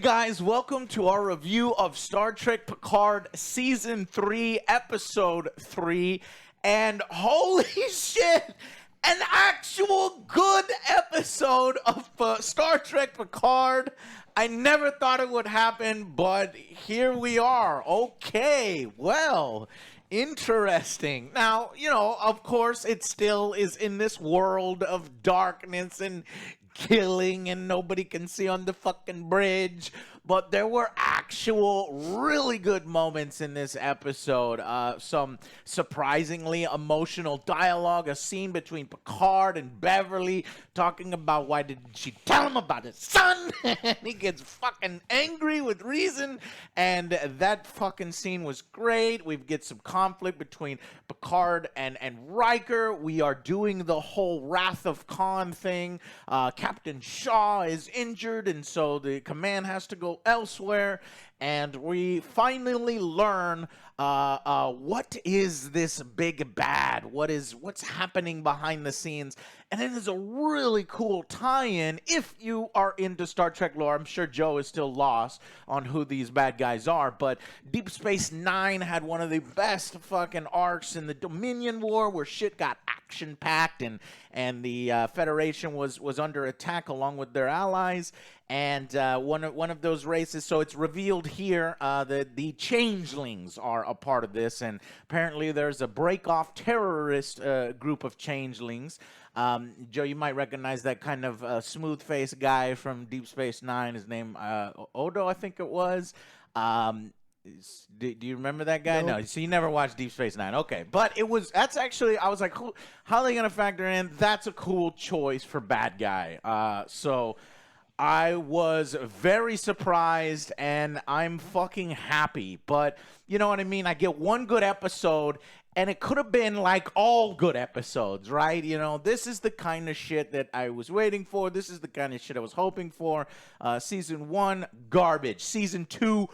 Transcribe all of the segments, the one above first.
guys, welcome to our review of Star Trek Picard Season 3, Episode 3, and holy shit, an actual good episode of Star Trek Picard. I never thought it would happen, but here we are. Okay, well, interesting. Now, you know, of course, it still is in this world of darkness and killing and nobody can see on the fucking bridge, but there were actual really good moments in this episode. Some surprisingly emotional dialogue, a scene between Picard and Beverly talking about why didn't she tell him about his son, and he gets fucking angry with reason, and that fucking scene was great. We get some conflict between Picard and Riker. We are doing the whole Wrath of Khan thing. Captain Shaw is injured, and so the command has to go elsewhere. And we finally learn what is this big bad? What's happening behind the scenes? And it is a really cool tie-in. If you are into Star Trek lore, I'm sure Joe is still lost on who these bad guys are, but Deep Space Nine had one of the best fucking arcs in the Dominion War where shit got action-packed and the Federation was under attack along with their allies. And one of those races, so it's revealed here that the Changelings are a part of this, and apparently there's a break-off terrorist group of Changelings. Joe, you might recognize that kind of smooth-faced guy from Deep Space Nine. His name, Odo, I think it was. Do you remember that guy? Nope. No, so you never watched Deep Space Nine. Okay, but that's actually, I was like, how are they going to factor in? That's a cool choice for bad guy. So I was very surprised, and I'm fucking happy. But you know what I mean? I get one good episode, and it could have been like all good episodes, right? You know, this is the kind of shit that I was waiting for. This is the kind of shit I was hoping for. Season 1, garbage. Season 2,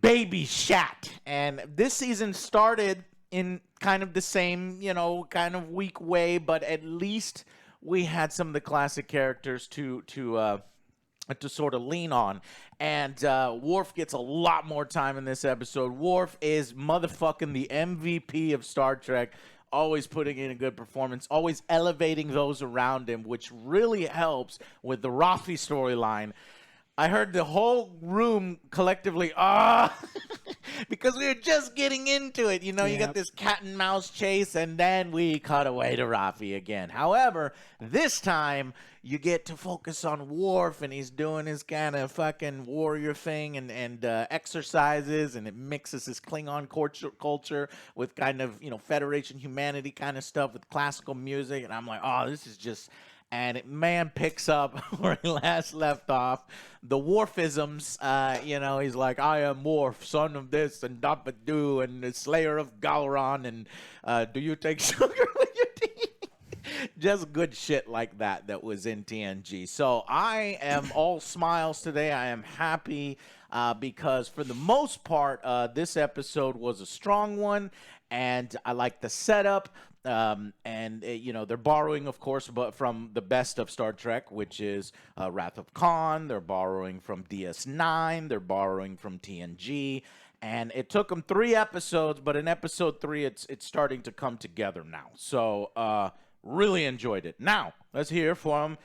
baby shat. And this season started in kind of the same, you know, kind of weak way, but at least we had some of the classic characters to sort of lean on. And Worf gets a lot more time in this episode. Worf is motherfucking the MVP of Star Trek, always putting in a good performance, always elevating those around him, which really helps with the Rafi storyline. I heard the whole room collectively, because we were just getting into it. You know, you got this cat and mouse chase, and then we cut away to Rafi again. However, this time, you get to focus on Worf, and he's doing his kind of fucking warrior thing and exercises, and it mixes his Klingon culture with kind of, you know, Federation humanity kind of stuff with classical music, and I'm like, oh, this is just... And man picks up where he last left off. The Worfisms, you know, he's like, I am Worf, son of this, and Dapadu, and the slayer of Galron, and do you take sugar with your tea? Just good shit like that was in TNG. So I am all smiles today. I am happy because for the most part, this episode was a strong one, and I like the setup. You know, they're borrowing, of course, but from the best of Star Trek, which is Wrath of Khan. They're borrowing from DS9. They're borrowing from TNG. And it took them 3 episodes, but in episode 3, it's starting to come together now. So, really enjoyed it. Now, let's hear from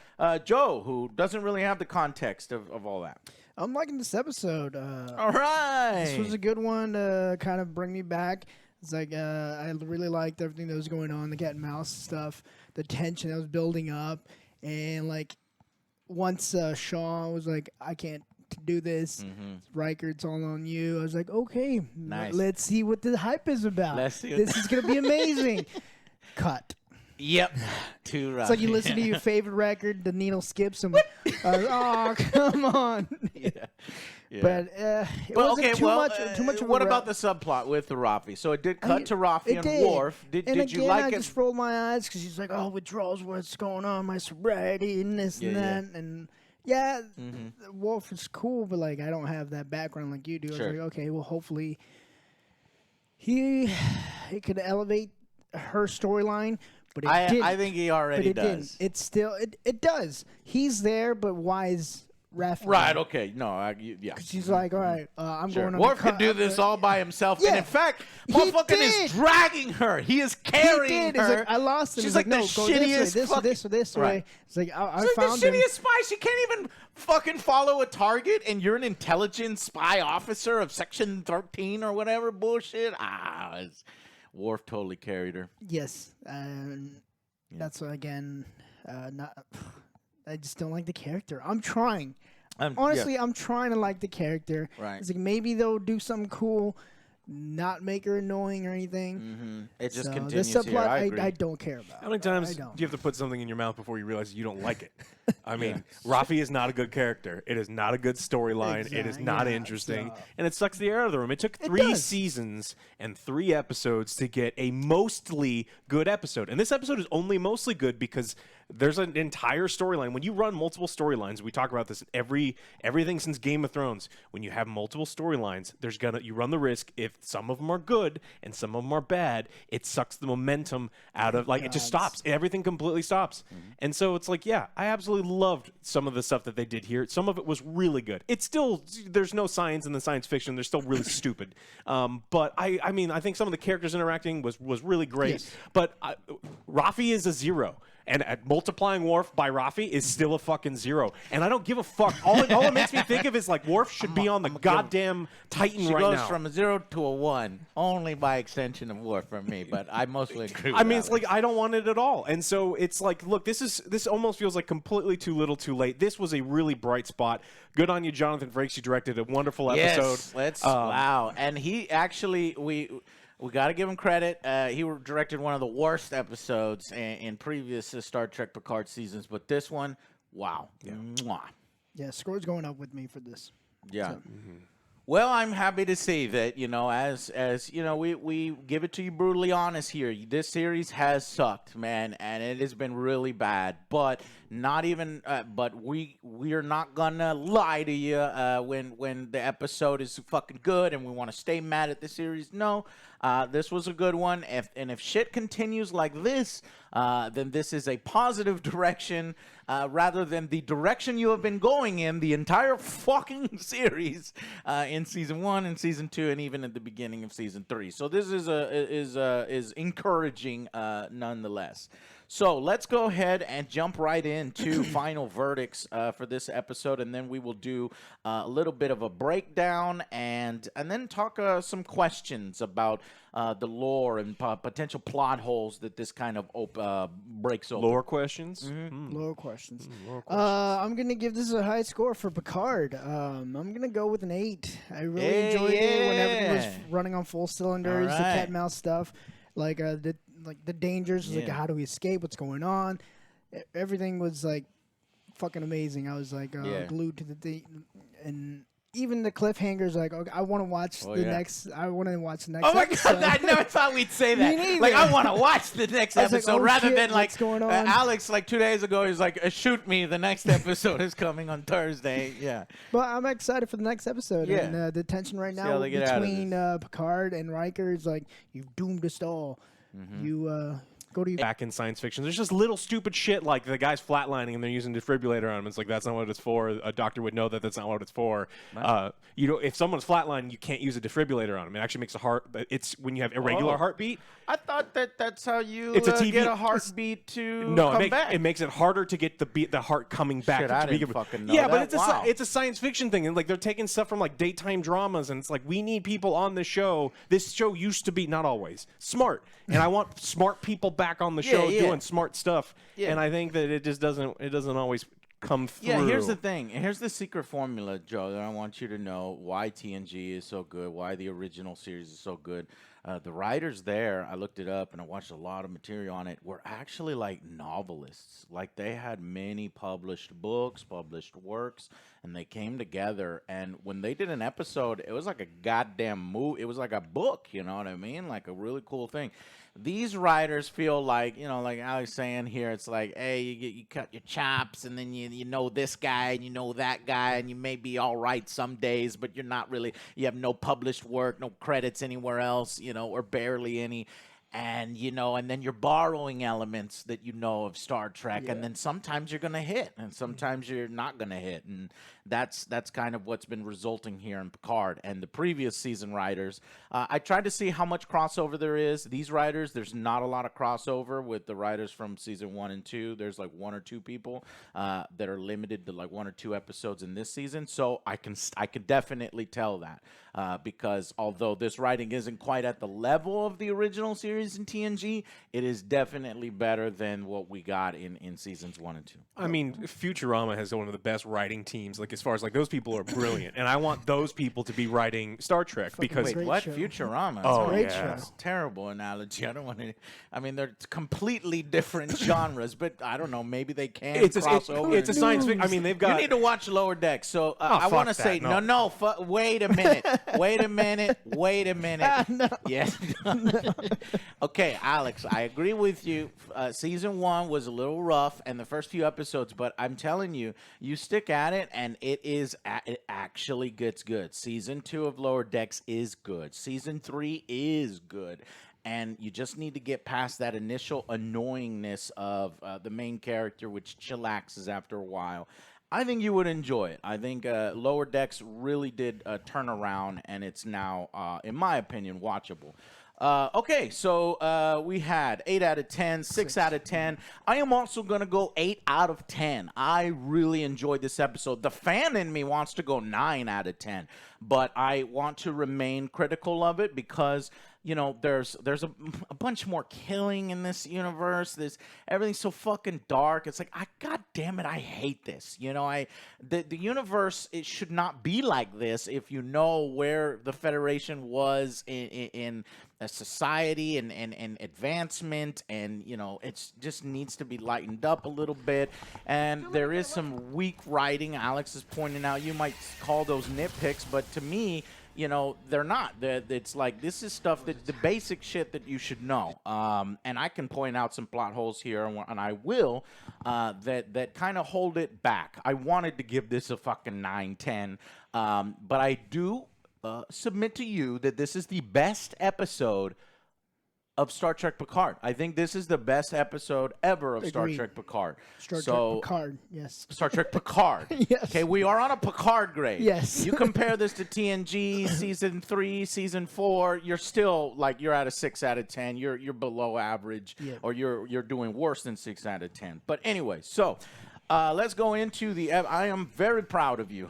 Joe, who doesn't really have the context of all that. I'm liking this episode. All right. This was a good one to kind of bring me back. It's like I really liked everything that was going on, the cat and mouse stuff, the tension that was building up, and like once Shaw was like, I can't do this, Riker, it's all on you. I was like, okay, nice. Let's see what the hype is about. Let's see. This is gonna be amazing. Cut. Yep. Too rough. It's like you listen to your favorite record, the needle skips, and oh, come on. Yeah. But it wasn't too much. What about the subplot with the Rafi? So it did cut to Rafi and Worf. Did you like it? I just rolled my eyes because he's like, oh, withdrawals, what's going on, my sobriety, and this and that. And Worf is cool, but like I don't have that background like you do. Sure. I was like, okay, well, hopefully he could elevate her storyline. But it didn't. I think he already does. Didn't. It's still it does. He's there, but why is Rafi. Right. Okay. No. Yeah. She's like, all right, I'm Sure. going on. Worf can do this all by himself, Yeah, and in fact, he motherfucking did. is dragging her. He is He carrying did. He's her. like, I lost him. She's He's like, no, the go shittiest this way, this or this Right. way. It's like, I She's found like the him. shittiest spy. She can't even fucking follow a target, and you're an intelligence spy officer of Section 13 or whatever bullshit. Worf totally carried her. Yes, that's again, not. I just don't like the character. I'm trying. Honestly, I'm trying to like the character. Right. It's like maybe they'll do something cool, not make her annoying or anything. Mm-hmm. It just So continues the here. subplot, I agree. I don't care about. How many times I do don't. you have to put something in your mouth before you realize you don't like it? I mean, Rafi is not a good character. It is not a good storyline. It is not interesting. And it sucks the air out of the room. It took 3 seasons and 3 episodes to get a mostly good episode. And this episode is only mostly good because there's an entire storyline. When you run multiple storylines, we talk about this in everything since Game of Thrones. When you have multiple storylines, you run the risk, if some of them are good and some of them are bad, it sucks the momentum out of, like, it just stops. Everything completely stops. And so it's like, yeah, I absolutely loved some of the stuff that they did here. Some of it was really good. It's still, there's no science in the science fiction. They're still really stupid. But I mean, I think some of the characters interacting was really great. Yes. But Rafi is a 0. And multiplying Worf by Rafi is still a fucking 0. And I don't give a fuck. All it makes me think of is, like, Worf should be on the goddamn Titan She right goes now. from a 0 to a 1, only by extension of Worf for me. But I mostly agree. I mean, it's like, I don't want it at all. And so it's like, look, this almost feels like completely too little, too late. This was a really bright spot. Good on you, Jonathan Frakes. You directed a wonderful episode. Yes, wow. And he actually, we got to give him credit. He directed one of the worst episodes in previous Star Trek Picard seasons, but this one, wow. Yeah. Mwah. Yeah, score's going up with me for this. Yeah. So. Well, I'm happy to see that, as you know, we give it to you brutally honest here. This series has sucked, man, and it has been really bad. But not even, but we are not gonna lie to you when the episode is fucking good and we want to stay mad at the series. No, this was a good one. If shit continues like this, then this is a positive direction rather than the direction you have been going in the entire fucking series in season 1 and season 2 and even at the beginning of season 3. So this is encouraging nonetheless. So let's go ahead and jump right into final verdicts for this episode, and then we will do a little bit of a breakdown and then talk some questions about the lore and potential plot holes that this kind of breaks open. Lore questions? Lower questions. Lore questions. I'm gonna give this a high score for Picard. I'm gonna go with an 8. I really enjoyed it when everything was running on full cylinders. All The right. cat and mouse stuff, like the dangers, like how do we escape? What's going on? Everything was like fucking amazing. I was like glued to the thing, and even the cliffhangers. Like, okay, I want to watch the next. I want to watch the next. Oh my episode. god! I never thought we'd say Me that. neither. Like, I want to watch the next I was like, episode oh, rather shit, than like what's going on? Alex. Like 2 days ago, he's like, "Shoot me! The next episode is coming on Thursday." Yeah. But I'm excited for the next episode. Yeah. And the tension right how now they get out of between Picard and Riker is like, you've doomed us all. You go to your Back in science fiction, there's just little stupid shit like the guy's flatlining and they're using defibrillator on him. It's like, that's not what it's for. A doctor would know that that's not what it's for. If someone's flatlining, you can't use a defibrillator on them. It actually makes a heart. It's when you have irregular heartbeat. I thought that's how you It's a TV get a heartbeat to No, come back. it makes it harder to get the heart coming back. Shit, to I begin didn't with. fucking know Yeah, that. but it's a science fiction thing, and like they're taking stuff from like daytime dramas, and it's like, we need people on this show. This show used to be, not always, smart, and I want smart people back on the show doing smart stuff. Yeah. And I think that it just doesn't always come through. Yeah, here's the thing. Here's the secret formula, Joe, that I want you to know why TNG is so good, why the original series is so good. The writers there, I looked it up and I watched a lot of material on it, were actually like novelists. Like, they had many published books, published works, and they came together. And when they did an episode, it was like a goddamn movie. It was like a book, you know what I mean? Like a really cool thing. These writers feel like, like Alex saying here, it's like, hey, you cut your chops, and then you know this guy, and you know that guy, and you may be all right some days, but you're not really, you have no published work, no credits anywhere else, or barely any. and and then you're borrowing elements that of Star Trek, and then sometimes you're gonna hit, and sometimes you're not gonna hit, and that's kind of what's been resulting here in Picard. And the previous season writers, I tried to see how much crossover there is. These writers, there's not a lot of crossover with the writers from season 1 and 2. There's like 1 or 2 people that are limited to like 1 or 2 episodes in this season. So I could definitely tell that because although this writing isn't quite at the level of the original series in TNG, it is definitely better than what we got in seasons 1 and 2. I mean, Futurama has one of the best writing teams. Like as far as like those people are brilliant, and I want those people to be writing Star Trek because Wait, what? show. Futurama? Oh, Great yeah. show. That's a terrible analogy. I don't want to. I mean, they're completely different genres, but I don't know. Maybe they can cross over. It's a science fiction. I mean, they've got. You need to watch Lower Decks. So I fuck want to that, say no. wait a minute. Wait a minute. No. Yes. Okay, Alex, I agree with you. Season 1 was a little rough, and the first few episodes, but I'm telling you, you stick at it, and it actually gets good. Season 2 of Lower Decks is good. Season 3 is good. And you just need to get past that initial annoyingness of the main character, which chillaxes after a while. I think you would enjoy it. I think Lower Decks really did turn around, and it's now, in my opinion, watchable. Okay, so we had 8 out of 10, 6 out of 10. I am also going to go 8 out of 10. I really enjoyed this episode. The fan in me wants to go 9 out of 10, but I want to remain critical of it because there's a bunch more killing in this universe. Everything's so fucking dark. It's like, God damn it, I hate this. The universe, it should not be like this if you know where the Federation was in a society and advancement, and it just needs to be lightened up a little bit. And there is some weak writing. Alex is pointing out, you might call those nitpicks, but to me, they're not. It's like, this is stuff that the basic shit that you should know. And I can point out some plot holes here, and I will, that kind of hold it back. I wanted to give this a fucking 9, 10, but I do submit to you that this is the best episode of Star Trek Picard. I think this is the best episode ever of Star Agreed. Trek Picard. Trek Picard, yes. Star Trek Picard. Yes. Okay, we are on a Picard grade. Yes. You compare this to TNG, season 3, season 4, you're still like, you're at a 6 out of 10. You're below average, or you're doing worse than 6 out of 10. But anyway, so let's go into I am very proud of you.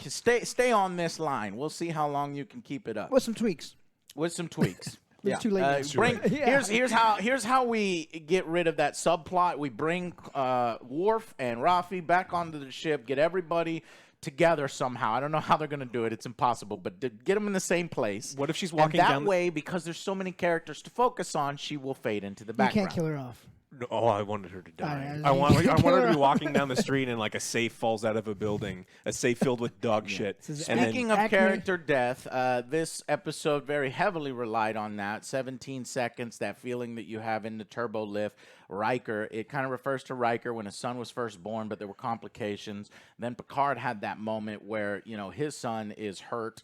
Stay on this line. We'll see how long you can keep it up. With some tweaks. With some tweaks. It's too late now. Here's how we get rid of that subplot. We bring Worf and Rafi back onto the ship, get everybody together somehow. I don't know how they're going to do it. It's impossible, but to get them in the same place. What if she's walking and that down way, because there's so many characters to focus on, she will fade into the You background. can't kill her off. Oh, I wanted her to die. I I want her to be her walking down the street and like a safe falls out of a building, a safe filled with dog shit. And then Speaking of Acme- character death, this episode very heavily relied on that. 17 seconds, that feeling that you have in the turbo lift. Riker, it kind of refers to Riker when his son was first born, but there were complications. Then Picard had that moment where, his son is hurt,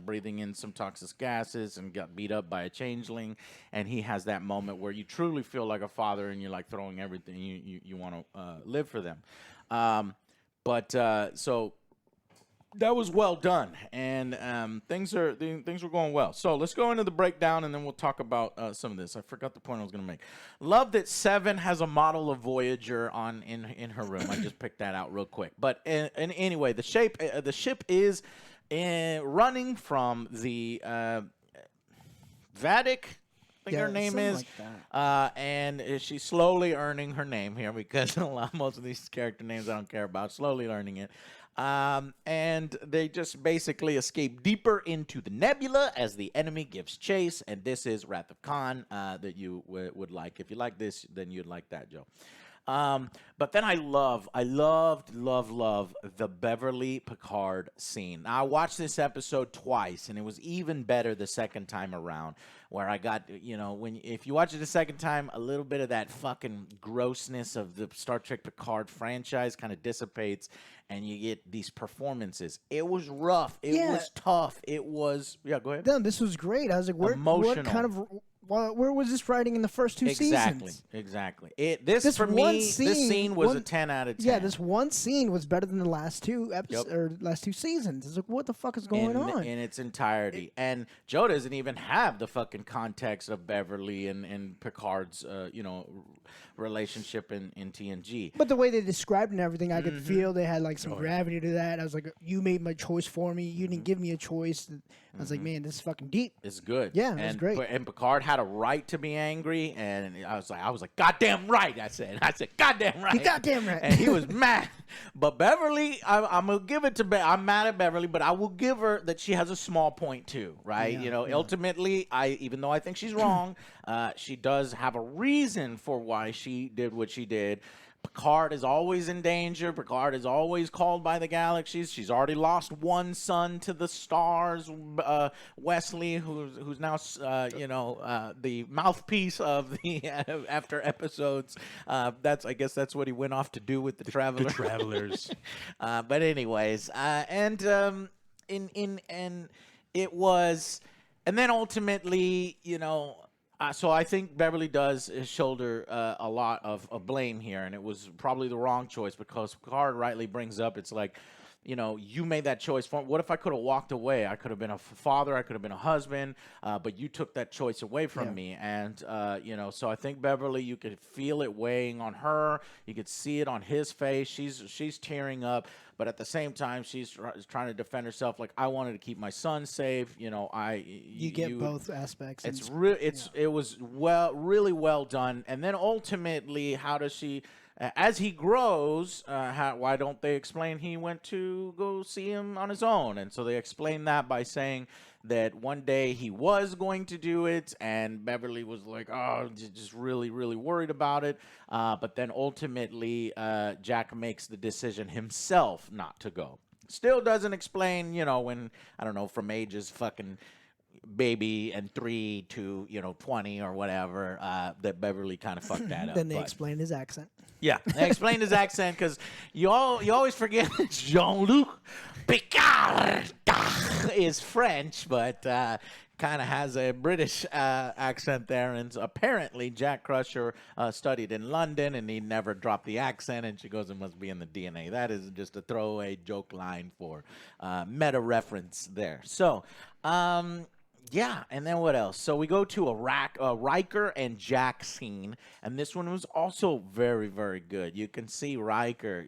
breathing in some toxic gases and got beat up by a changeling. And he has that moment where you truly feel like a father and you're like throwing everything you want to live for them. So that was well done, and things were going well. So let's go into the breakdown, and then we'll talk about some of this. I forgot the point I was going to make. Love that Seven has a model of Voyager in her room. I just picked that out real quick. But anyway, the ship is running from the Vatic. I think her name is, like and she's slowly earning her name here because most of these character names I don't care about. Slowly learning it. And they just basically escape deeper into the nebula as the enemy gives chase. And this is Wrath of Khan that you would like. If you like this, then you'd like that, Joe. But then I loved the Beverly Picard scene. Now, I watched this episode twice, and it was even better the second time around, where I got, if you watch it the second time, a little bit of that fucking grossness of the Star Trek Picard franchise kind of dissipates, and you get these performances. It was rough. It was tough. It was, go ahead. No, this was great. I was like, what Emotional. kind of where was this writing in the first two seasons? Exactly. This for me, this scene was a 10 out of 10. Yeah, this one scene was better than the last two episodes or last two seasons. It's like, what the fuck is going on? In its entirety. And Joe doesn't even have the fucking context of Beverly and Picard's, relationship in TNG. But the way they described and everything, I could feel they had like some gravity to that. I was like, you made my choice for me. You didn't give me a choice. I was like, man, this is fucking deep. It's good. Yeah, it was great. And Picard had a right to be angry, and I was like, goddamn right. I said, goddamn right. You goddamn right. And he was mad. But Beverly, I'm gonna give it to. I'm mad at Beverly, but I will give her that she has a small point too, right? Yeah, Ultimately, even though I think she's wrong, she does have a reason for why she did what she did. Picard is always in danger. Picard is always called by the galaxies. She's already lost one son to the stars. Wesley, who's now, the mouthpiece of the after episodes. I guess that's what he went off to do with the Traveler. The Travelers. But anyways, and it was, and then ultimately, so I think Beverly does shoulder a lot of blame here, and it was probably the wrong choice because Picard rightly brings up, it's like, you made that choice for me. What if I could have walked away? I could have been a father. I could have been a husband, but you took that choice away from me. And, so I think Beverly, you could feel it weighing on her. You could see it on his face. She's tearing up. But at the same time, she's trying to defend herself. Like, I wanted to keep my son safe. You get both aspects. It was really well done. And then ultimately, how does she? As he grows, why don't they explain he went to go see him on his own? And so they explain that by saying that one day he was going to do it, and Beverly was like, oh, just really, really worried about it. But then ultimately, Jack makes the decision himself not to go. Still doesn't explain, when, I don't know, from ages fucking baby and 3 to 20 or whatever, that Beverly kind of fucked that up. Then they explained his accent. Yeah, they explained his accent because you always forget that Jean-Luc Picard is French, but kind of has a British accent there. And apparently Jack Crusher studied in London, and he never dropped the accent. And she goes, it must be in the DNA. That is just a throwaway joke line for meta reference there. So, yeah, and then what else? So we go to a Riker and Jack scene, and this one was also very, very good. You can see Riker,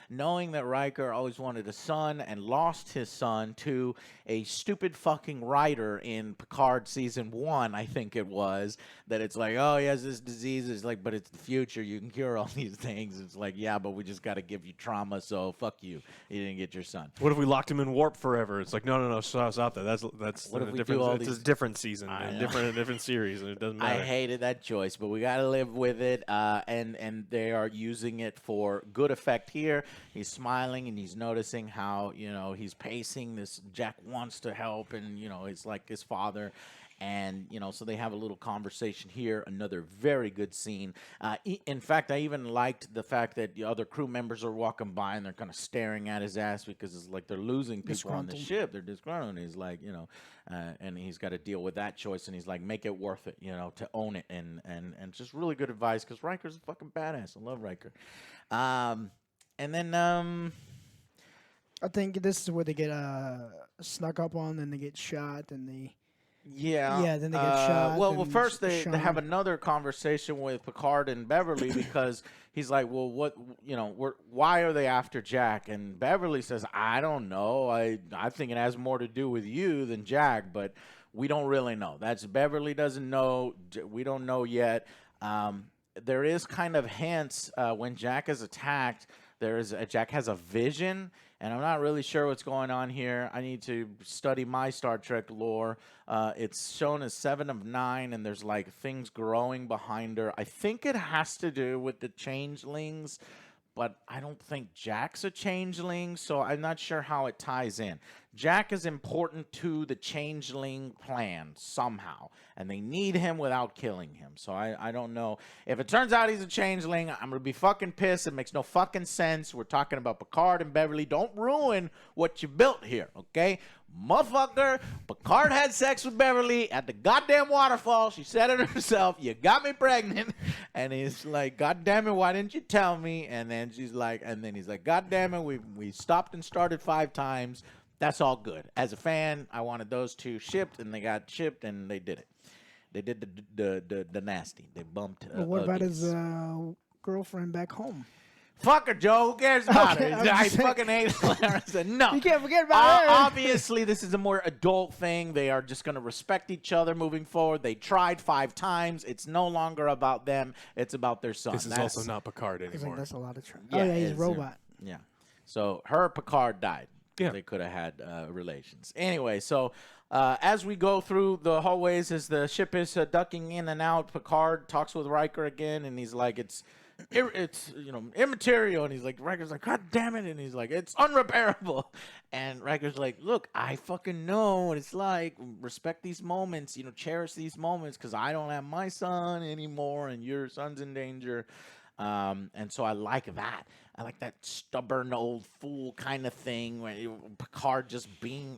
knowing that Riker always wanted a son and lost his son to a stupid fucking writer in Picard season 1, I think it was, that it's like, oh, he has this disease. It's like, but it's the future. You can cure all these things. It's like, yeah, but we just got to give you trauma, so fuck you. You didn't get your son. What if we locked him in warp forever? It's like, no, stop that. That's what if we different. Do all it's these... a different season, different series, and it doesn't matter. I hated that choice, but we got to live with it, and they are using it for good effect here. He's smiling, and he's noticing how, he's pacing. This Jack wants to help, and, it's like his father. And, so they have a little conversation here. Another very good scene. In fact, I even liked the fact that the other crew members are walking by and they're kind of staring at his ass because it's like they're losing people on the ship. They're disgruntled. And he's like, and he's got to deal with that choice. And he's like, make it worth it, to own it. And just really good advice because Riker's a fucking badass. I love Riker. And then... I think this is where they get snuck up on, then they get shot, and they... Yeah. Yeah, then they get shot. Well, first they have another conversation with Picard and Beverly because he's like, well, why are they after Jack? And Beverly says, I don't know. I think it has more to do with you than Jack, but we don't really know. Beverly doesn't know. We don't know yet. There is kind of hints when Jack is attacked. Jack has a vision, and I'm not really sure what's going on here. I need to study my Star Trek lore. It's shown as 7 of 9, and there's like things growing behind her. I think it has to do with the changelings, but I don't think Jack's a changeling, so I'm not sure how it ties in. Jack is important to the changeling plan somehow, and they need him without killing him. So I don't know. If it turns out he's a changeling, I'm going to be fucking pissed. It makes no fucking sense. We're talking about Picard and Beverly. Don't ruin what you built here, okay? motherfucker, Picard had sex with Beverly at the goddamn waterfall. She said it herself. You got me pregnant. And he's like, God damn it, why didn't you tell me? And then she's like, and then he's like, God damn it, we stopped and started 5 times. That's all good. As a fan, I wanted those 2 shipped, and they got shipped, and they did it. They did the nasty. They bumped. Well, what about his girlfriend back home? Fuck her, Joe. Who cares about Okay, her? I'm I just saying. fucking hate her. I said, no. You can't forget about her. Obviously, this is a more adult thing. They are just going to respect each other moving forward. They tried 5 times. It's no longer about them. It's about their son. This is also not Picard He's like, uh, anymore. that's a lot of trouble. Oh, yeah, he's a it's- robot. Yeah. So her Picard died. Yeah. They could have had relations. Anyway, so as we go through the hallways, as the ship is ducking in and out, Picard talks with Riker again, and he's like, it's immaterial. And he's like, Riker's like, God damn it. And he's like, it's unrepairable. And Riker's like, look, I fucking know what it's like. Respect these moments, cherish these moments, because I don't have my son anymore, and your son's in danger. And so I like that. I like that stubborn old fool kind of thing where Picard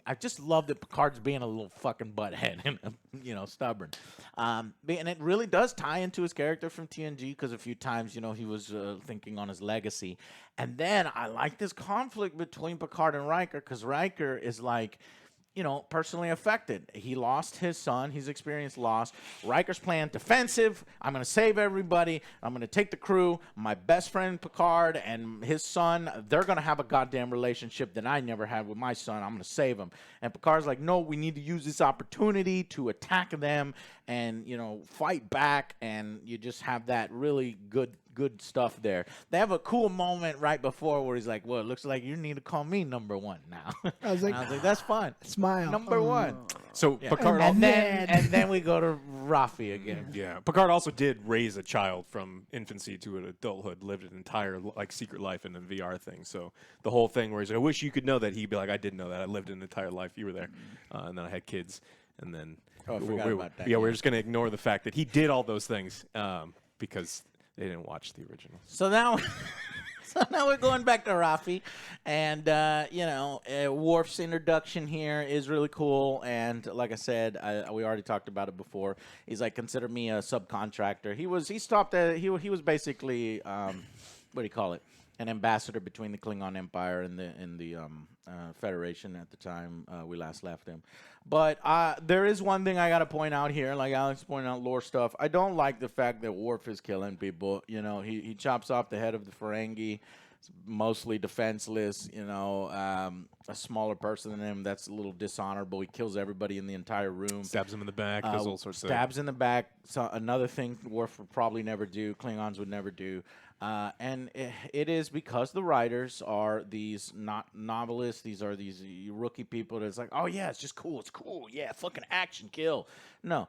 I just love that Picard's being a little fucking butthead and, stubborn. And it really does tie into his character from TNG, because a few times, he was thinking on his legacy. And then I like this conflict between Picard and Riker, because Riker is like, personally affected. He lost his son. He's experienced loss. Riker's playing defensive. I'm going to save everybody. I'm going to take the crew. My best friend Picard and his son, they're going to have a goddamn relationship that I never had with my son. I'm going to save him. And Picard's like, no, we need to use this opportunity to attack them and, fight back. And you just have that really good stuff there. They have a cool moment right before where he's like, well, it looks like you need to call me number 1 now. I was like, that's fine. Smile. Number 1. So Yeah. Picard And also, then we go to Rafi again. yeah, Picard also did raise a child from infancy to adulthood, lived an entire secret life in a VR thing. So the whole thing where he's like, I wish you could know that. He'd be like, I didn't know that. I lived an entire life. You were there, and then I had kids, and then I forgot about that. Yeah, we're just gonna ignore the fact that he did all those things because they didn't watch the original. So now we're going back to Rafi, and Worf's introduction here is really cool. And like I said, we already talked about it before. He's like, consider me a subcontractor. He was basically what do you call it? An ambassador between the Klingon Empire and the Federation at the time we last left him. But there is one thing I got to point out here, like Alex pointed out lore stuff. I don't like the fact that Worf is killing people. He chops off the head of the Ferengi. It's mostly defenseless, a smaller person than him. That's a little dishonorable. He kills everybody in the entire room. Stabs him in the back. Does all sorts of Stabs in the back. So another thing Worf would probably never do. Klingons would never do. And it is because the writers are these not novelists. These are these rookie people that's like, oh, yeah, it's just cool. It's cool. Yeah, fucking action, kill. No.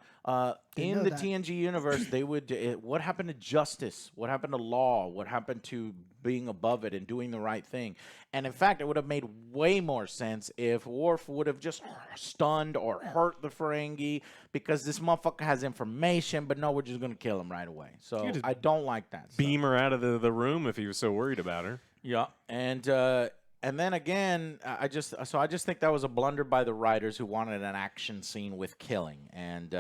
In the TNG universe, they would what happened to justice? What happened to law? What happened to being above it and doing the right thing? And in fact, it would have made way more sense if Worf would have just stunned or hurt the Ferengi, because this motherfucker has information, but no, we're just going to kill him right away. So I don't like that. beam her out of the room if he was so worried about her. Yeah, and then again, I just think that was a blunder by the writers who wanted an action scene with killing, and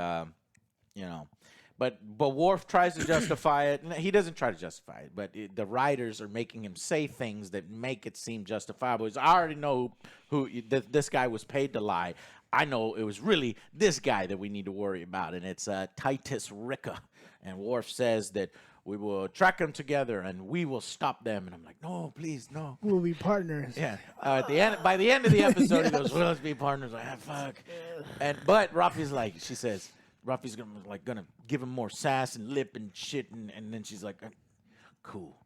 But Worf tries to justify it. He doesn't try to justify it, but the writers are making him say things that make it seem justifiable. I already know who this guy was paid to lie. I know it was really this guy that we need to worry about, and it's Titus Ricca. And Worf says that we will track them together and we will stop them. And I'm like, no, please, no. We'll be partners. Yeah. By the end of the episode, he goes, well, let's be partners. Like, fuck. But Rafi's like, she says, Rafi's gonna give him more sass and lip and shit, and then she's like, cool.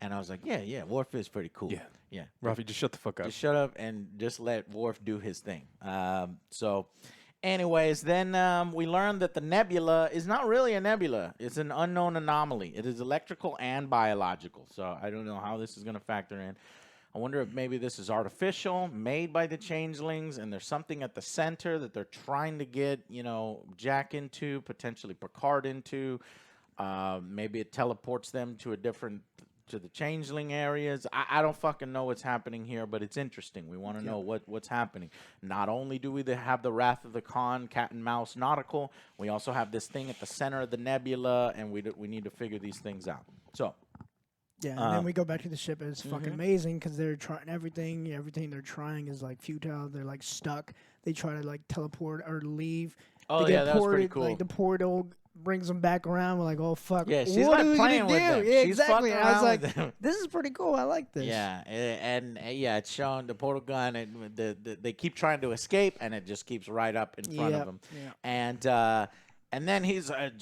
And I was like, yeah, Worf is pretty cool. Yeah. Rafi, just shut the fuck up. Just shut up and just let Worf do his thing. So, anyways, then we learned that the nebula is not really a nebula. It's an unknown anomaly. It is electrical and biological. So I don't know how this is going to factor in. I wonder if maybe this is artificial, made by the changelings, and there's something at the center that they're trying to get, Jack into, potentially Picard into. Maybe it teleports them to a different to the changeling areas. I don't fucking know what's happening here, but it's interesting. We want to know what's happening. Not only do we have the Wrath of the Khan, cat and mouse nautical, we also have this thing at the center of the nebula, and we need to figure these things out. So. Yeah, and then we go back to the ship. It's fucking amazing because they're trying everything. Everything they're trying is like futile. They're like stuck. They try to like teleport or leave. Oh, they yeah, that was pretty cool. Like the portal brings them back around. We're like, oh fuck. Yeah, she's what like are we playing gonna with do? them. Yeah, She's exactly. fucking I was around like, with them. this is pretty cool. I like this. Yeah, and yeah, it's showing the portal gun, and they keep trying to escape, and it just keeps right up in front of them. Yeah. And then he's like,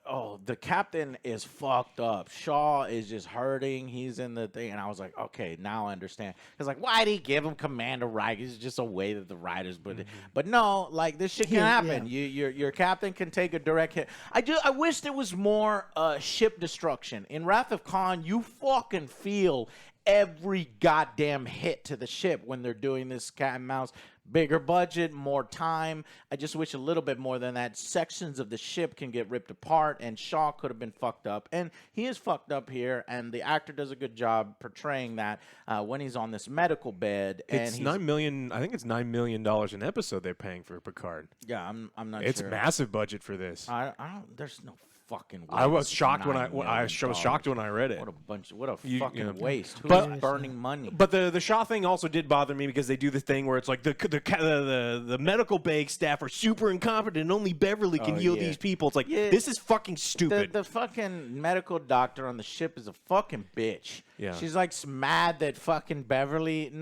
oh, the captain is fucked up. Shaw is just hurting. He's in the thing, and I was like, okay, now I understand. Because like, why'd he give him Commander Reich? It's just a way that the writers put it. But no, like this shit can happen. Yeah. Your captain can take a direct hit. I wish there was more ship destruction in Wrath of Khan. You fucking feel every goddamn hit to the ship when they're doing this cat and mouse. Bigger budget, more time. I just wish a little bit more than that. Sections of the ship can get ripped apart, and Shaw could have been fucked up. And he is fucked up here, and the actor does a good job portraying that when he's on this medical bed. It's $9 million. I think it's $9 million an episode they're paying for Picard. Yeah, I'm not sure. It's massive budget for this. I don't. There's no fucking way. I was shocked when I was shocked when I read it. What a fucking waste. But- Who's burning money? But the Shaw thing also did bother me because they do the thing where it's like the medical bag staff are super incompetent and only Beverly can heal these people. It's like this is fucking stupid. The fucking medical doctor on the ship is a fucking bitch. Yeah. She's like mad that fucking Beverly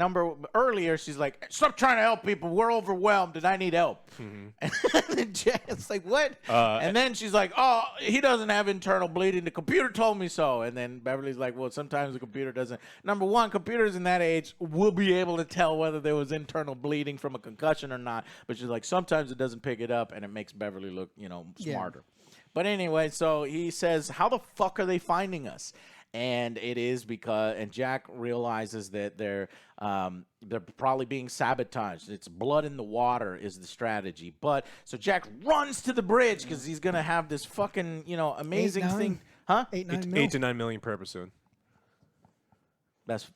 earlier she's like, stop trying to help people. We're overwhelmed and I need help. And then Jack's like, what? And then she's like, oh, he doesn't have internal bleeding. The computer told me so. And then Beverly's like, well, sometimes the computer doesn't. Number one, computers in that age will be able to tell whether there was internal bleeding from a concussion or not. But she's like, sometimes it doesn't pick it up, and it makes Beverly look, smarter. But anyway, so he says, how the fuck are they finding us? And it is because, and Jack realizes that they're probably being sabotaged. It's blood in the water is the strategy. But so Jack runs to the bridge because he's gonna have this fucking amazing thing, huh? 8 to 9 million per episode. That's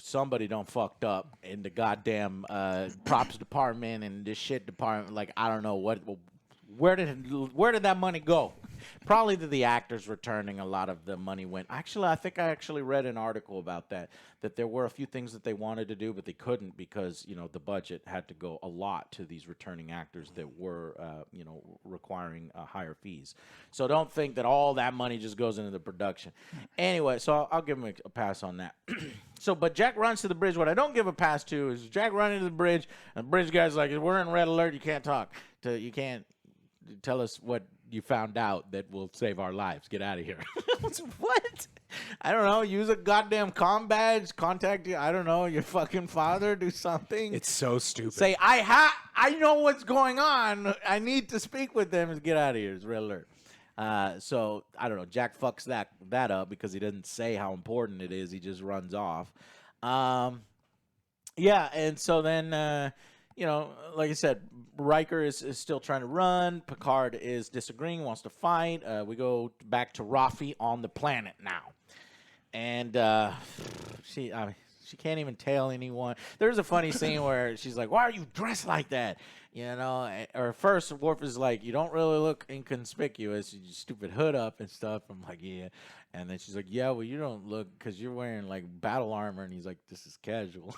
somebody done fucked up in the goddamn props department and this shit department. Like I don't know where did that money go? Probably to the actors returning. A lot of the money went. Actually, I think I actually read an article about that there were a few things that they wanted to do, but they couldn't because, the budget had to go a lot to these returning actors that were, requiring higher fees. So don't think that all that money just goes into the production. Anyway, so I'll give him a pass on that. But Jack runs to the bridge. What I don't give a pass to is Jack running to the bridge, and the bridge guy's like, we're in red alert. You can't talk. You can't tell us what you found out that will save our lives. Get out of here. What? I don't know. Use a goddamn comm badge. Contact you. I don't know. Your fucking father. Do something. It's so stupid. Say, I know what's going on. I need to speak with them. And get out of here. It's red alert. So I don't know. Jack fucks that up because he doesn't say how important it is. He just runs off. Yeah, and so then like I said, Riker is still trying to run. Picard is disagreeing, wants to fight. We go back to Rafi on the planet now, and she can't even tell anyone. There's a funny scene where she's like, "Why are you dressed like that?" Or first Worf is like, "You don't really look inconspicuous. You stupid hood up and stuff." I'm like, "Yeah," and then she's like, "Yeah, well, you don't look because you're wearing like battle armor," and he's like, "This is casual."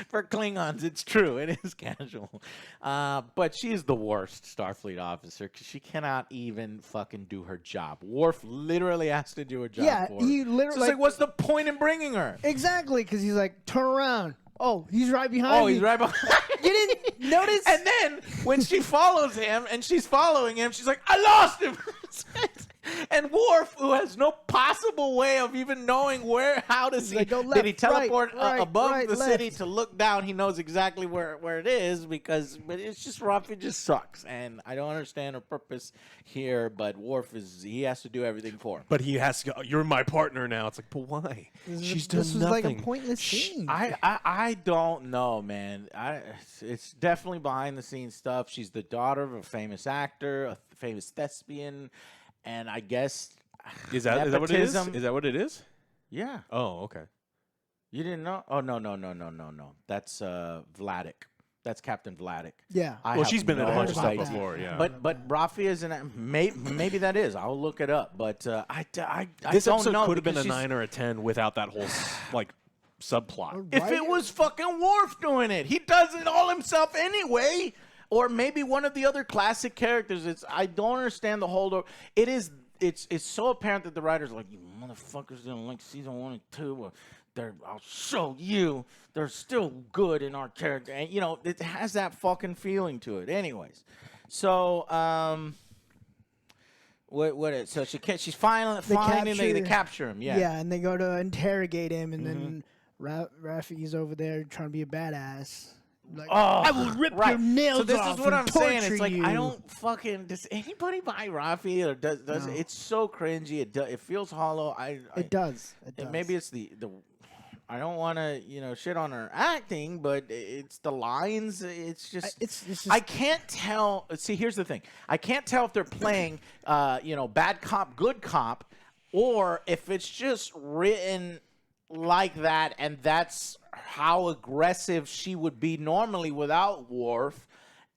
For Klingons, it's true. It is casual. But she's the worst Starfleet officer because she cannot even fucking do her job. Worf literally has to do her job for her. He literally... So it's like, what's the point in bringing her? Exactly, because he's like, turn around. Oh, he's right behind me. He's right behind You didn't notice? And then when she follows him and she's following him, she's like, I lost him. And Worf, who has no possible way of even knowing how to see, like, go did left, he teleport right, above the city left. to look down? He knows exactly where it is but it's just rough. It just sucks, and I don't understand her purpose here. But Worf he has to do everything for him. But he has to go, you're my partner now. It's like, but why? She's done This was nothing. like a pointless scene. I don't know, man. It's definitely behind the scenes stuff. She's the daughter of a famous actor, a famous thespian, and I guess Is that what it is? nepotism. Is that what it is? Yeah. Oh, okay. You didn't know? Oh, no. That's Vladik. That's Captain Vladik. Yeah. Well, she's been in a bunch of stuff idea. before, yeah. But Rafi isn't. Maybe that is. I'll look it up. But I This don't episode know. could have been a because 9 or a 10 without that whole like subplot. if it was fucking Worf doing it, he does it all himself anyway. Or maybe one of the other classic characters. I don't understand the whole. It's so apparent that the writers are like, you motherfuckers didn't like season 1 and 2. I'll show you. They're still good in our character, and it has that fucking feeling to it. Anyways, so so she's finally they capture him. Yeah. Yeah, and they go to interrogate him, and then Rafi's over there trying to be a badass. Like, I will rip your nails off. So this is what I'm saying. It's like you. I don't fucking. Does anybody buy Rafi or does No. it's so cringy? It feels hollow. It does. It does. Maybe it's the. I don't want to shit on her acting, but it's the lines. It's just. It's just I can't tell. See, here's the thing. I can't tell if they're playing bad cop, good cop, or if it's just written like that, and that's how aggressive she would be normally without Worf,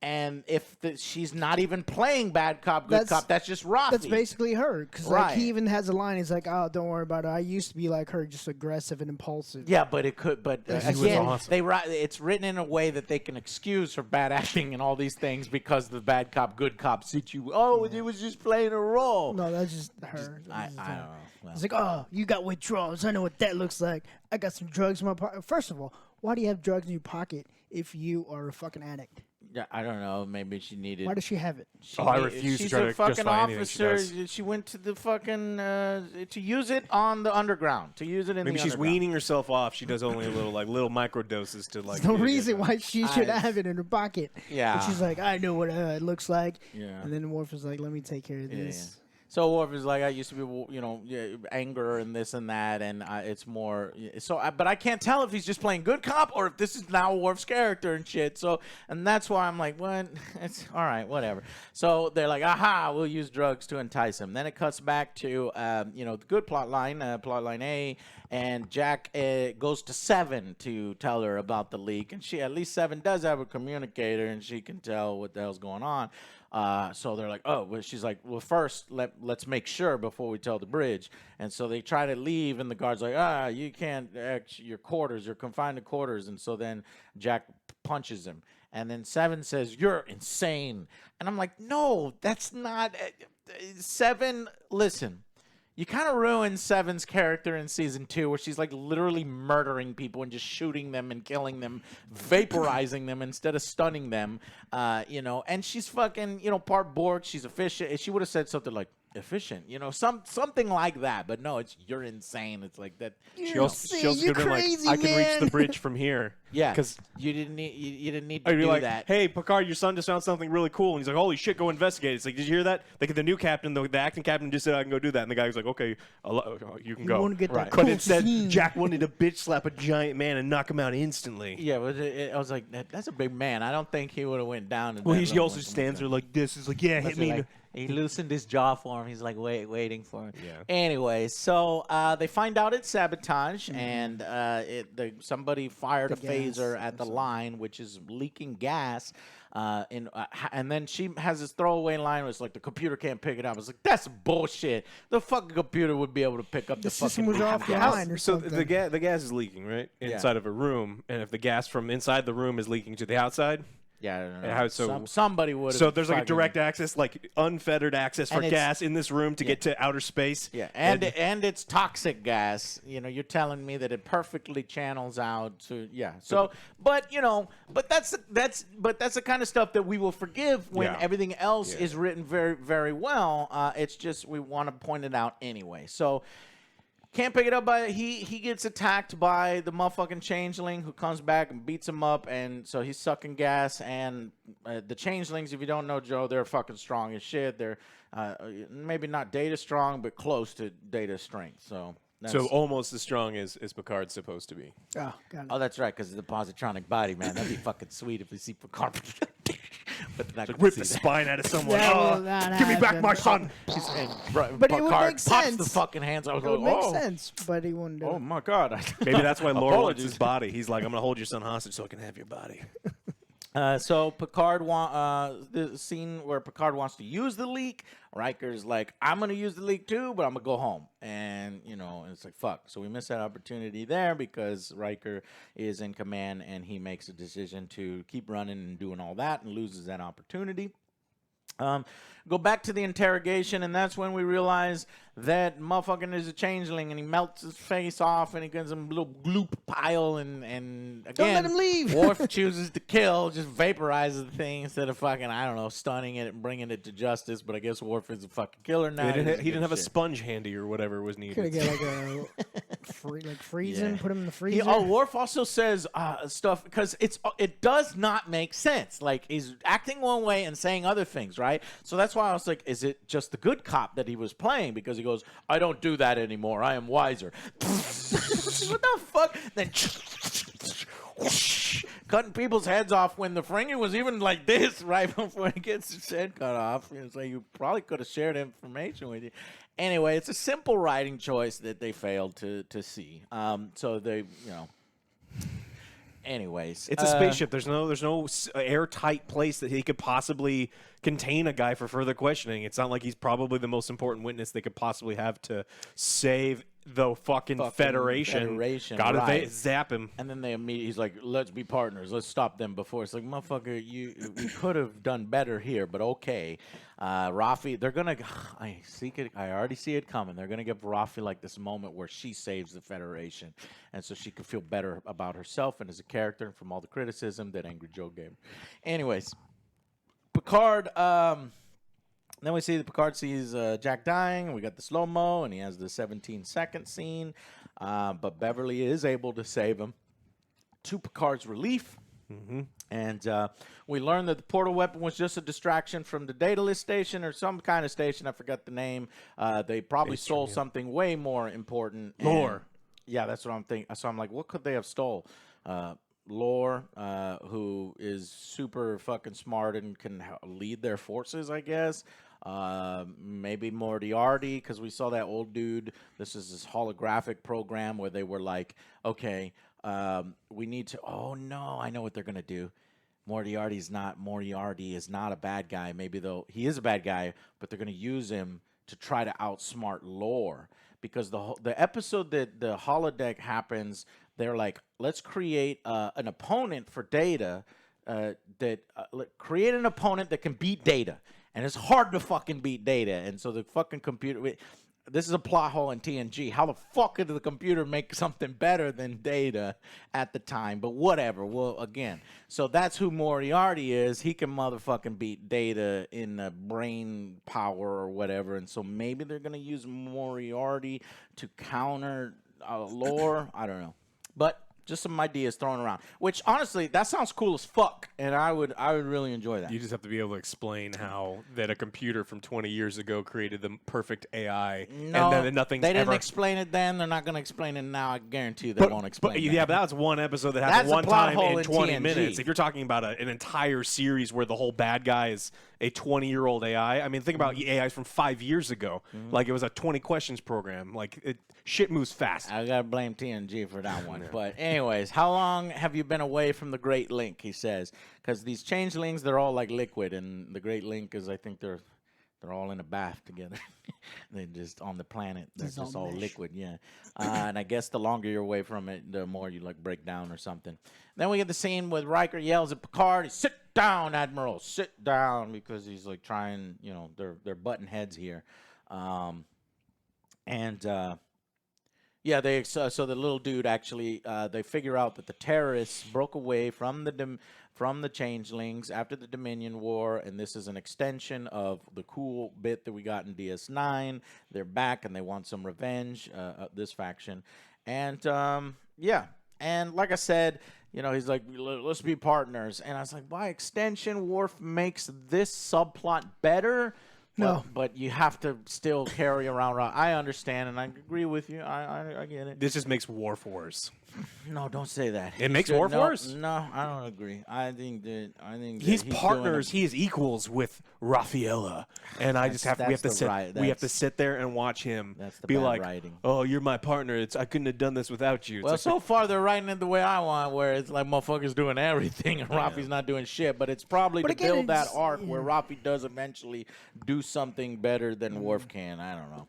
and if she's not even playing bad cop, good cop, that's just Rafi. That's basically her, because Right. he even has a line. He's like, "Oh, don't worry about it. I used to be like her, just aggressive and impulsive." Yeah, but it could. But was again, awesome. it's written in a way that they can excuse her bad acting and all these things because the bad cop, good cop situation. Oh, it was just playing a role. No, that's just her. I That's just don't her. know. Well, It's like, "Oh, you got withdrawals. I know what that looks like. I got some drugs in my pocket." First of all, why do you have drugs in your pocket if you are a fucking addict? yeah, I don't know. Maybe she needed. Why does she have it? I refuse to She's try a to fucking justify anything she officer. does. She went to the fucking to use it on the underground. To use it in Maybe the she's underground. weaning herself off. She does only a little micro doses to like. There's no get reason it. why she should I- have it in her pocket. Yeah. But she's like, "I know what it looks like." Yeah. And then Worf is like, "Let me take care of Yeah, this." So Worf is like, I used to be, anger and this and that, and it's more. But I can't tell if he's just playing good cop or if this is now Worf's character and shit. So, and that's why I'm like, what? It's all right, whatever. So they're like, aha, we'll use drugs to entice him. Then it cuts back to, the good plot line A, and Jack goes to Seven to tell her about the leak, and at least Seven does have a communicator, and she can tell what the hell's going on. So they're like, oh, well, she's like, well, first let's make sure before we tell the bridge. And so they try to leave, and the guard's like, you can't, your quarters, you're confined to quarters. And so then Jack punches him, and then Seven says, you're insane. And I'm like, no, that's not Seven. Listen. You kind of ruined Seven's character in season 2, where she's like literally murdering people and just shooting them and killing them, vaporizing them instead of stunning them, And she's fucking, part Borg. She's efficient. She would have said something like efficient, something like that. But no, you're insane. It's like that. She also could have been like, crazy, I can reach the man." bridge from here. Yeah, because you didn't need to I'd be do like, that. hey, Picard, your son just found something really cool. And he's like, holy shit, go investigate. It's like, did you hear that? Like, the new captain, the acting captain just said I can go do that. And the guy was like, okay, you can You go. want to get that Right. cool But instead, scene. Jack wanted to bitch slap a giant man and knock him out instantly. Yeah, but I was like, that's a big man. I don't think he would have went down. Well, that he level also when someone stands said- there like this. He's like, yeah, hit me. Like, he loosened his jaw for him. He's like waiting for him. Yeah. Anyway, so they find out it's sabotage, and somebody fired a The gas phaser at the line, which is leaking gas. And then she has this throwaway line where it's like the computer can't pick it up. It's like, that's bullshit. The fucking computer would be able to pick up the system fucking was offline or So something. the gas is leaking, right? Inside of a room. And if the gas from inside the room is leaking to the outside, Yeah, I don't know. How- so- somebody would. so there's like a direct access, like unfettered access for And it's- gas in this room to get to outer space. Yeah, and it's toxic gas. You're telling me that it perfectly channels out to So, but that's the kind of stuff that we will forgive when Yeah. everything else Yeah. is written very, very well. It's just we want to point it out anyway. So. Can't pick it up by he gets attacked by the motherfucking changeling who comes back and beats him up, and so he's sucking gas. And the changelings, if you don't know, Joe, they're fucking strong as shit. They're maybe not data strong, but close to data strength. So Almost as strong as Picard's supposed to be. Oh, got it. oh, that's right, because of the positronic body, man. That'd be fucking sweet if we see Picard. but not Rip the spine out of someone. That Oh, will not give me back happen. my son. But it would Picard make pops sense. the fucking hands. I was It would like, make oh, sense, but he wouldn't do oh it. my God. Maybe that's why Lore wants his Apologies. body. He's like, I'm going to hold your son hostage so I can have your body. So Picard the scene where Picard wants to use the leak. Riker's like, I'm gonna use the leak too, but I'm gonna go home. And it's like fuck. So we miss that opportunity there because Riker is in command and he makes a decision to keep running and doing all that and loses that opportunity. Go back to the interrogation, and that's when we realize that motherfucking is a changeling, and he melts his face off, and he gets a little gloop pile, and again, Don't let him leave. Worf chooses to kill, just vaporizes the thing instead of fucking, I don't know, stunning it and bringing it to justice. But I guess Worf is a fucking killer now. He didn't have a sponge handy or whatever was needed. Could have get like a freezing, put him in the freezer. Worf also says stuff because it does not make sense. Like he's acting one way and saying other things, right? So that's why I was like, is it just the good cop that he was playing? Because he goes, I don't do that anymore. I am wiser. What the fuck? Then cutting people's heads off when the Ferengi was even like this right before he gets his head cut off. So you probably could have shared information with you. Anyway, it's a simple writing choice that they failed to see. So they, Anyways, it's a spaceship. There's no airtight place that he could possibly contain a guy for further questioning. It's not like he's probably the most important witness they could possibly have to save the fucking Federation. Gotta zap him. And then he's like, let's be partners. Let's stop them before. It's like, motherfucker, we could have done better here, but okay. Rafi, they're going to, I already see it coming. They're going to give Rafi like this moment where she saves the Federation. And so she could feel better about herself and as a character and from all the criticism that Angry Joe gave her. Anyways, Picard, then we see that Picard sees Jack dying, and we got the slow-mo, and he has the 17-second scene. But Beverly is able to save him to Picard's relief. Mm-hmm. And we learn that the portal weapon was just a distraction from the Daedalus station or some kind of station. I forgot the name. They probably stole something way more important. Lore. Yeah, that's what I'm thinking. So I'm like, what could they have stole? Lore, who is super fucking smart and can lead their forces, I guess. Maybe Moriarty, because we saw that old dude. This is this holographic program where they were like, okay, we need to. Oh no, I know what they're gonna do. Moriarty is not a bad guy. Maybe though he is a bad guy, but they're gonna use him to try to outsmart Lore. Because the episode that the holodeck happens, they're like, let's create an opponent for Data create an opponent that can beat Data. And it's hard to fucking beat Data. And so the fucking computer, this is a plot hole in TNG. How the fuck did the computer make something better than Data at the time? But whatever. Well, again, so that's who Moriarty is. He can motherfucking beat Data in brain power or whatever. And so maybe they're going to use Moriarty to counter Lore. I don't know. But just some ideas thrown around, which honestly, that sounds cool as fuck, and I would really enjoy that. You just have to be able to explain how that a computer from 20 years ago created the perfect AI, No, and then nothing's they didn't ever... explain it then. They're not going to explain it now. I guarantee you they won't explain it. Yeah, but that was one episode that happened That's a one plot time hole in in 20 TNG. minutes. If you're talking about an entire series where the whole bad guy is a 20-year-old AI, I mean, think about AIs from 5 years ago. Like, it was a 20 questions program. Like, shit moves fast. I got to blame TNG for that one. But anyways, how long have you been away from the Great Link, he says. Because these changelings, they're all like liquid, and the Great Link is, I think they're all in a bath together. They're just on the planet. They're just all liquid, yeah. And I guess the longer you're away from it, the more you like break down or something. Then we get the scene with Riker yells at Picard, "Sit down, Admiral, sit down," because he's like trying, they're button heads here. Yeah, so the little dude actually, they figure out that the terrorists broke away from the changelings after the Dominion War, and this is an extension of the cool bit that we got in DS9. They're back, and they want some revenge, this faction. And, yeah, and like I said, he's like, let's be partners. And I was like, by extension, Worf makes this subplot better, No. But you have to still carry around. I understand, and I agree with you. I get it. This just makes Worf worse. No, don't say that. It makes Worf Worf worse? No, I don't agree. I think that He's partners. He is equals with Rafaela, and we have to sit there and watch him be like, writing. "Oh, you're my partner. I couldn't have done this without you." Well, like, so far they're writing it the way I want, where it's like motherfuckers doing everything and Rafi's not doing shit. But it's probably to build that arc where Rafi does eventually do something better than Worf can. I don't know.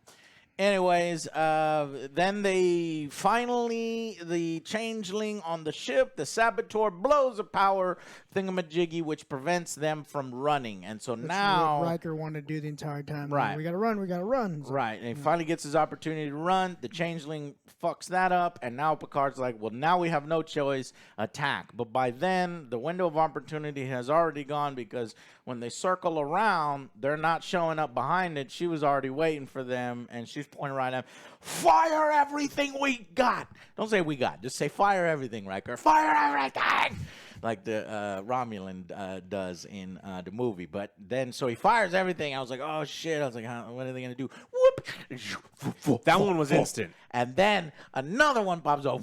Anyways, then they finally, the changeling on the ship, the saboteur, blows a power thingamajiggy, which prevents them from running. And so now what Riker wanted to do the entire time. Right. Like, we got to run. So, right, and he finally gets his opportunity to run. The changeling fucks that up, and now Picard's like, well, now we have no choice, attack. But by then, the window of opportunity has already gone, because when they circle around, they're not showing up behind it. She was already waiting for them, and she's pointing right at them. Fire everything we got. Don't say we got. Just say fire everything, Riker. Fire everything! Like the Romulan does in the movie. But then, so he fires everything. I was like, oh, shit. I was like, what are they going to do? Whoop. that one was instant. And then another one pops up.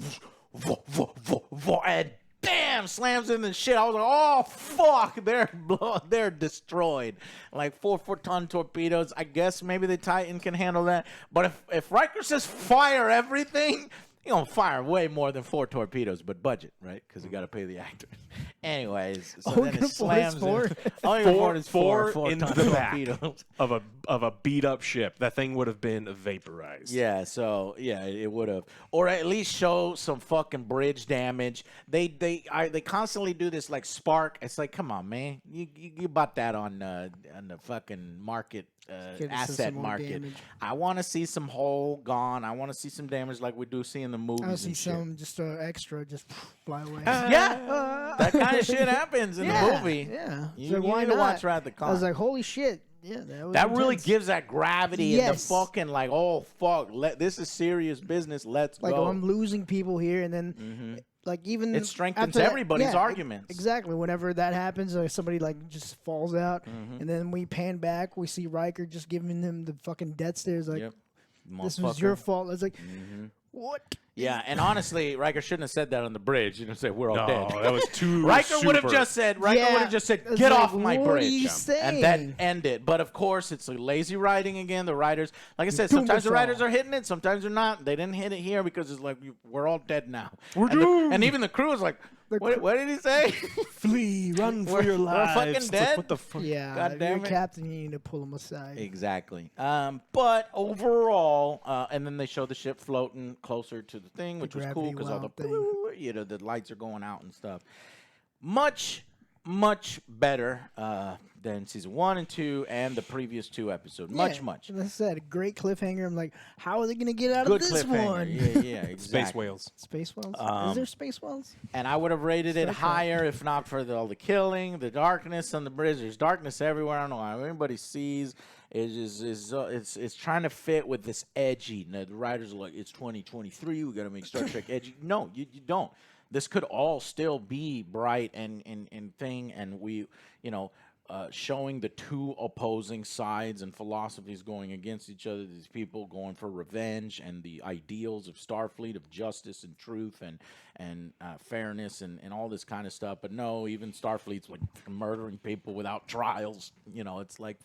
And bam, slams in the shit. I was like, oh, fuck. They're destroyed. Like 4-ton torpedoes. I guess maybe the Titan can handle that. But if Riker says fire everything, you don't fire way more than 4 torpedoes, but budget, right? Because you got to pay the actors. Anyways, so then it slams in. Four into the back torpedoes. of a beat up ship. That thing would have been vaporized. Yeah, so yeah, it would have, or at least show some fucking bridge damage. They constantly do this like spark. It's like, come on, man, you bought that on the fucking market. Asset market. Damage. I want to see some hull gone. I want to see some damage like we do see in the movies. I want to see some just extra just fly away. Yeah, that kind of shit happens in the movie. Yeah, you need to watch Wrath of Khan. I was like, holy shit. Yeah, that really gives that gravity and the fucking like, oh fuck, this is serious business. Let's go. Like, I'm losing people here, and then like even it strengthens everybody's arguments. Exactly. Whenever that happens, somebody like just falls out, and then we pan back, we see Riker just giving him the fucking death stares, like, this was your fault. It's like, what? Yeah, and honestly, Riker shouldn't have said that on the bridge. You know, say we're all dead. That was too. Riker would have just said, "Get off my bridge," and then end it. But of course, it's like lazy writing again. The writers, like I said, sometimes the writers are hitting it, sometimes they're not. They didn't hit it here because it's like we're all dead now. And even the crew is like, what did he say? Flee, run for your lives. We're fucking dead. Like, what the fuck? Yeah, God damn it. Captain, you need to pull him aside. Exactly. But overall, and then they show the ship floating closer to the thing, which was cool because all the lights are going out and stuff. Much better than season 1 and 2 and the previous 2 episodes. Much. As I said, a great cliffhanger. I'm like, how are they going to get out of this one? Yeah, exactly. Space whales. Space whales? Is there space whales? And I would have rated it higher if not for all the killing, the darkness on the bridge. There's darkness everywhere. I don't know how anybody sees. It's trying to fit with this edgy. Now, the writers are like, it's 2023. We got to make Star Trek edgy. No, you don't. This could all still be bright and thing, and we, showing the 2 opposing sides and philosophies going against each other. These people going for revenge and the ideals of Starfleet of justice and truth and fairness and all this kind of stuff. But no, even Starfleet's like murdering people without trials. It's like.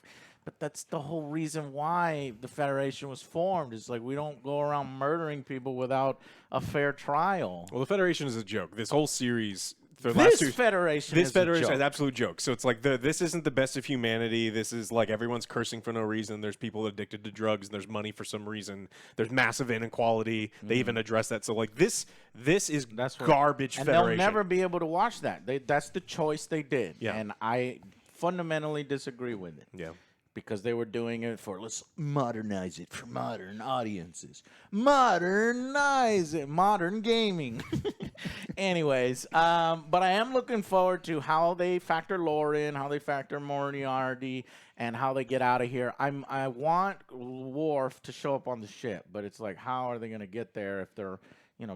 But that's the whole reason why the Federation was formed. It's like we don't go around murdering people without a fair trial. Well, the Federation is a joke. This whole series... This Federation is an absolute joke. So it's like this isn't the best of humanity. This is like everyone's cursing for no reason. There's people addicted to drugs, and there's money for some reason. There's massive inequality. They even address that. So like this is garbage and Federation. They'll never be able to watch that. That's the choice they did. Yeah. And I fundamentally disagree with it. Yeah. Because they were doing it for, let's modernize it for modern audiences. Modernize it. Modern gaming. Anyways, but I am looking forward to how they factor lore in, how they factor Moriarty, and how they get out of here. I want Worf to show up on the ship, but it's like, how are they going to get there if they're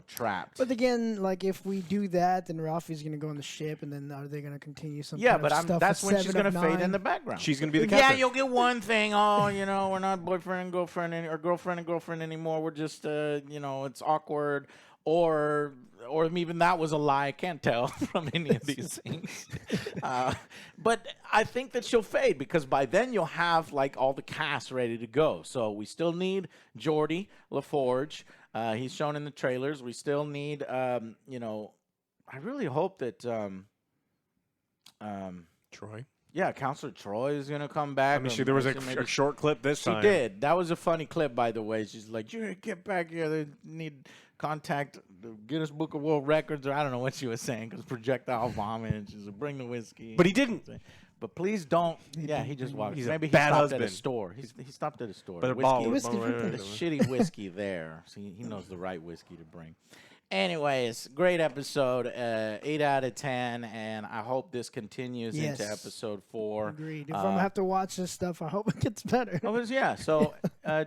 trapped. But again, like if we do that, then Rafi's gonna go on the ship, and then are they gonna continue some? Yeah, kind but of stuff that's with when she's 7 gonna of fade 9? in the background. She's going to be the Yeah, captain. you'll get one thing. Oh, we're not boyfriend and girlfriend or girlfriend and girlfriend anymore. We're just, it's awkward. Or even that was a lie. I can't tell from any of these things. But I think that she'll fade because by then you'll have like all the cast ready to go. So we still need Geordi LaForge. He's shown in the trailers. We still need, I really hope that. Troy. Yeah, Counselor Troy is going to come back. I mean, there was a short clip this time. She did. That was a funny clip, by the way. She's like, "You get back here. They need contact the Guinness Book of World Records," or I don't know what she was saying, because projectile vomit. And she's like, "Bring the whiskey." But he didn't. But please don't. Yeah, he just walked. He's a Maybe he bad stopped at a husband. store. He stopped at a store. But Whiskey for the shitty whiskey there. So he knows the right whiskey to bring. Anyways, great episode. 8 out of 10, and I hope this continues into episode 4. Agreed. If I'm gonna have to watch this stuff, I hope it gets better. So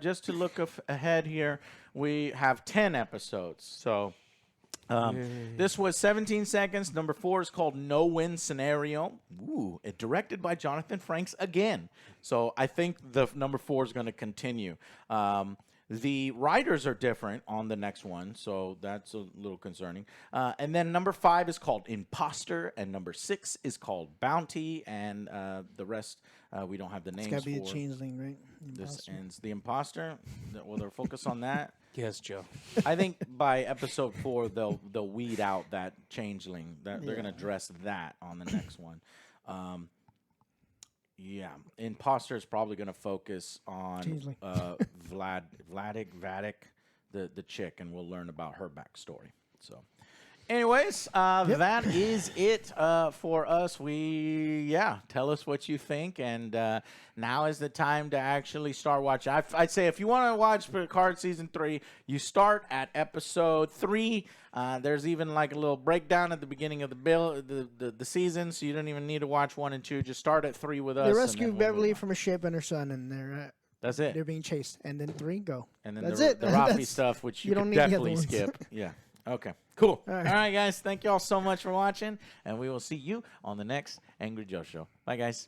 just to look ahead here, we have 10 episodes. So this was 17 seconds. Number 4 is called No Win Scenario. Ooh, directed by Jonathan Frakes again. So I think the number 4 is going to continue. The writers are different on the next one, so that's a little concerning. And then number 5 is called Imposter, and number 6 is called Bounty, and the rest we don't have the names for. It's got to be a changeling, right? This ends the Imposter. Will they focus on that? Yes, Joe. I think by episode 4 they'll weed out that changeling. They're going to address that on the next one. Yeah, Imposter is probably going to focus on Vadik, the chick, and we'll learn about her backstory. So, anyways, that is it for us. Tell us what you think, and now is the time to actually start watching. I'd say if you want to watch Picard season 3, you start at episode 3. There's even like a little breakdown at the beginning of the season, so you don't even need to watch 1 and 2. Just start at 3 with us. They rescue Beverly from a ship and her son, and that's it. They're being chased, and then 3 go. And then that's the it. Rafi stuff, which you don't can need the other definitely ones. skip. Yeah. Okay. Cool. All All right. right, guys. Thank you all so much for watching, and we will see you on the next Angry Joe Show. Bye, guys.